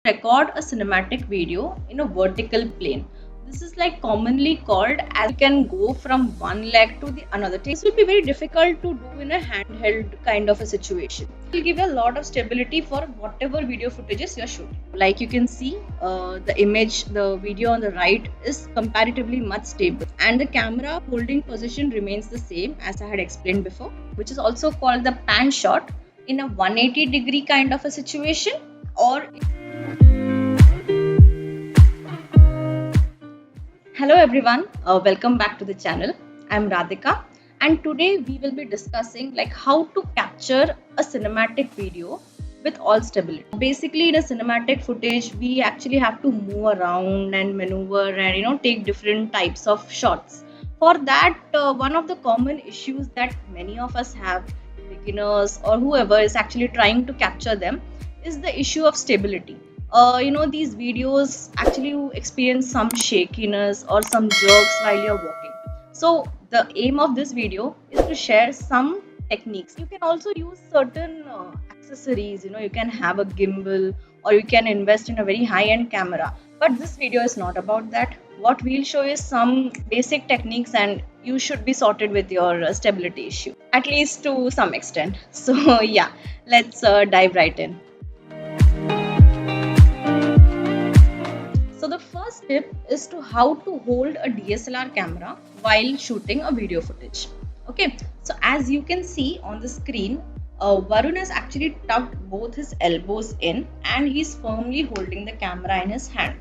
record a cinematic video in a vertical plane. This is like commonly called as you can go from one leg to the another. This will be very difficult to do in a handheld kind of a situation. It will give a lot of stability for whatever video footages you're shooting. Like you can see, the video on the right is comparatively much stable, and the camera holding position remains the same as I had explained before, which is also called the pan shot in a 180-degree kind of a situation. Or hello everyone, welcome back to the channel. I'm Radhika, and today we will be discussing like how to capture a cinematic video with all stability. Basically, in a cinematic footage, we actually have to move around and maneuver and take different types of shots. For that, one of the common issues that many of us have, beginners or whoever is actually trying to capture them, is the issue of stability. These videos actually you experience some shakiness or some jerks while you're walking. So the aim of this video is to share some techniques. You can also use certain accessories. You can have a gimbal, or you can invest in a very high-end camera. But this video is not about that. What we'll show is some basic techniques, and you should be sorted with your stability issue, at least to some extent. So yeah, let's dive right in. So the first tip is to how to hold a DSLR camera while shooting a video footage. Okay, so as you can see on the screen, Varun has actually tucked both his elbows in and he's firmly holding the camera in his hand.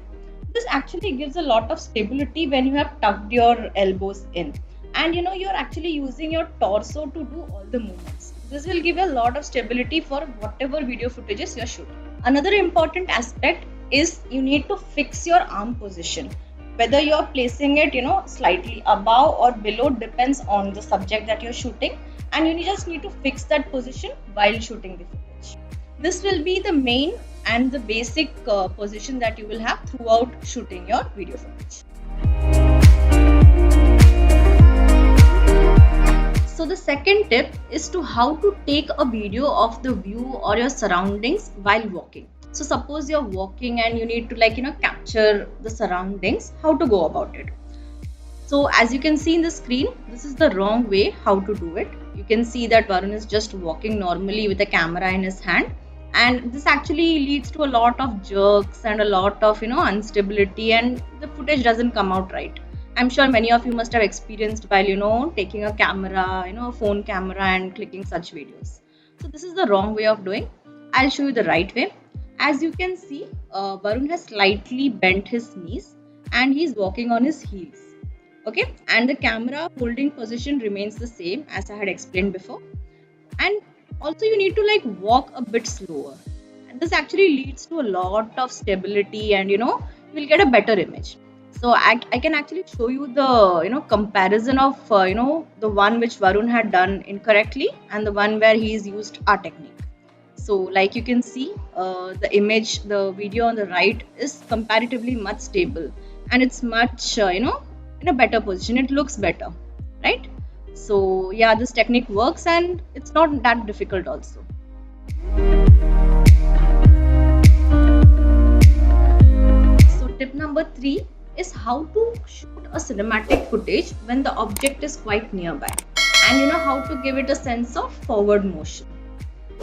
This actually gives a lot of stability when you have tucked your elbows in, and you're actually using your torso to do all the movements. This will give a lot of stability for whatever video footages you're shooting. Another important aspect is you need to fix your arm position. Whether you're placing it slightly above or below depends on the subject that you're shooting, and you just need to fix that position while shooting the footage. This will be the main and the basic position that you will have throughout shooting your video footage. So the second tip is to how to take a video of the view or your surroundings while walking. So suppose you're walking and you need to capture the surroundings, how to go about it. So as you can see in the screen, this is the wrong way how to do it. You can see that Varun is just walking normally with a camera in his hand, and this actually leads to a lot of jerks and a lot of instability, and the footage doesn't come out right. I'm sure many of you must have experienced while taking a camera, a phone camera and clicking such videos. So this is the wrong way of doing. I'll show you the right way. As you can see, Varun has slightly bent his knees and he's walking on his heels. Okay, and the camera holding position remains the same as I had explained before. And also you need to walk a bit slower. And this actually leads to a lot of stability, and you'll get a better image. So I can actually show you the comparison of the one which Varun had done incorrectly and the one where he's used our technique. So like you can see, the video on the right is comparatively much stable, and it's much in a better position. It looks better, right? So yeah, this technique works and it's not that difficult also. So tip number 3 is how to shoot a cinematic footage when the object is quite nearby, and how to give it a sense of forward motion.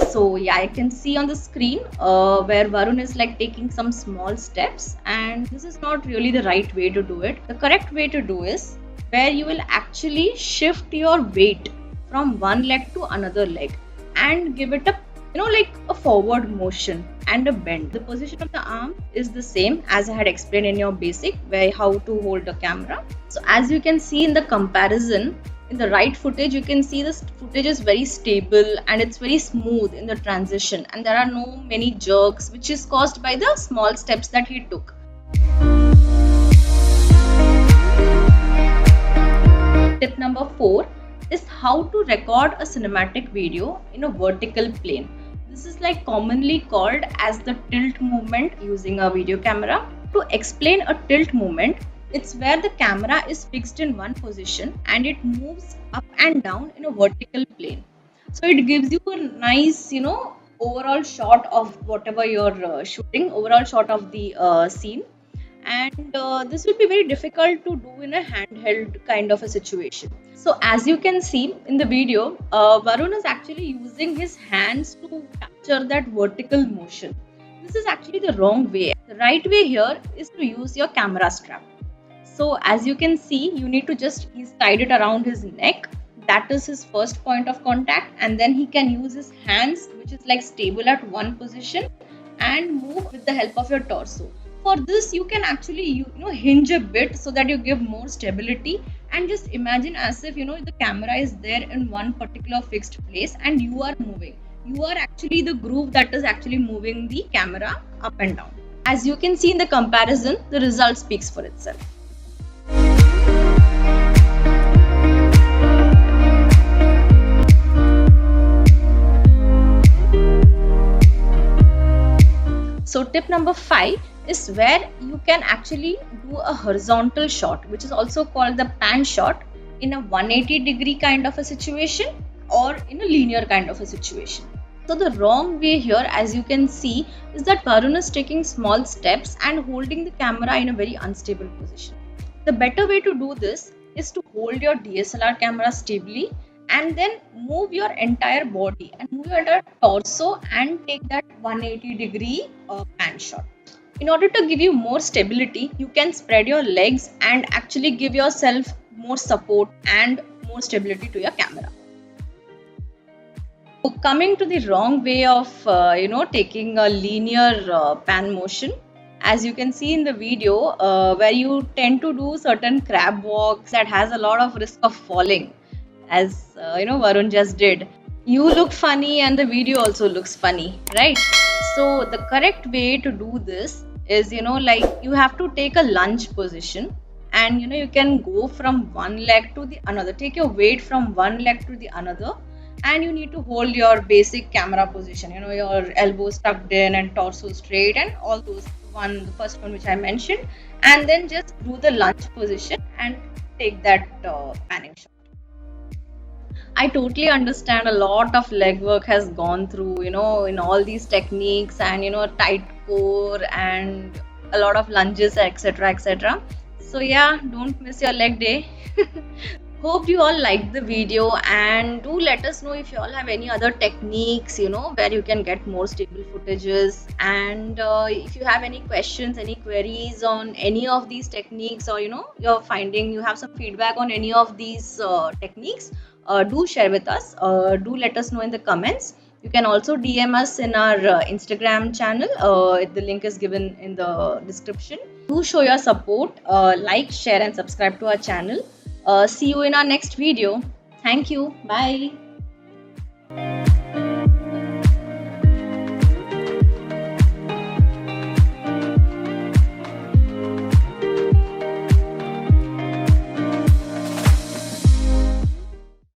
So yeah, I can see on the screen where Varun is taking some small steps, and this is not really the right way to do it. The correct way to do is where you will actually shift your weight from one leg to another leg and give it a forward motion and a bend. The position of the arm is the same as I had explained in your basic where how to hold the camera. So as you can see in the comparison, in the right footage, you can see this footage is very stable and it's very smooth in the transition, and there are no many jerks, which is caused by the small steps that he took. Tip number 4 is how to record a cinematic video in a vertical plane. This is commonly called as the tilt movement using a video camera. To explain a tilt movement, it's where the camera is fixed in one position and it moves up and down in a vertical plane. So it gives you a nice, overall shot of whatever you're shooting, overall shot of the scene. And this will be very difficult to do in a handheld kind of a situation. So as you can see in the video, Varun is actually using his hands to capture that vertical motion. This is actually the wrong way. The right way here is to use your camera strap. So as you can see, you need to just, he's tied it around his neck. That is his first point of contact, and then he can use his hands, which is like stable at one position, and move with the help of your torso. For this, you can actually hinge a bit so that you give more stability, and just imagine as if the camera is there in one particular fixed place and you are moving. You are actually the groove that is actually moving the camera up and down. As you can see in the comparison, the result speaks for itself. So tip number 5 is where you can actually do a horizontal shot, which is also called the pan shot, in a 180-degree kind of a situation or in a linear kind of a situation. So the wrong way here, as you can see, is that Varun is taking small steps and holding the camera in a very unstable position. The better way to do this is to hold your DSLR camera stably and then move your entire body and move your entire torso and take that 180-degree pan shot. In order to give you more stability, you can spread your legs and actually give yourself more support and more stability to your camera. So coming to the wrong way of taking a linear pan motion, as you can see in the video, where you tend to do certain crab walks that has a lot of risk of falling, as Varun just did. You look funny and the video also looks funny, right? So the correct way to do this is like you have to take a lunge position, and you can go from one leg to the another. Take your weight from one leg to the another, and you need to hold your basic camera position, your elbows tucked in and torso straight and all those, the first one which I mentioned, and then just do the lunge position and take that panning shot. I totally understand a lot of legwork has gone through, in all these techniques, and tight core and a lot of lunges, etc., etc. So yeah, don't miss your leg day. Hope you all liked the video, and do let us know if you all have any other techniques, where you can get more stable footages. And if you have any questions, any queries on any of these techniques, or you're finding you have some feedback on any of these techniques, do share with us. Do let us know in the comments. You can also DM us in our Instagram channel. The link is given in the description. Do show your support. Like, share, and subscribe to our channel. See you in our next video. Thank you. Bye.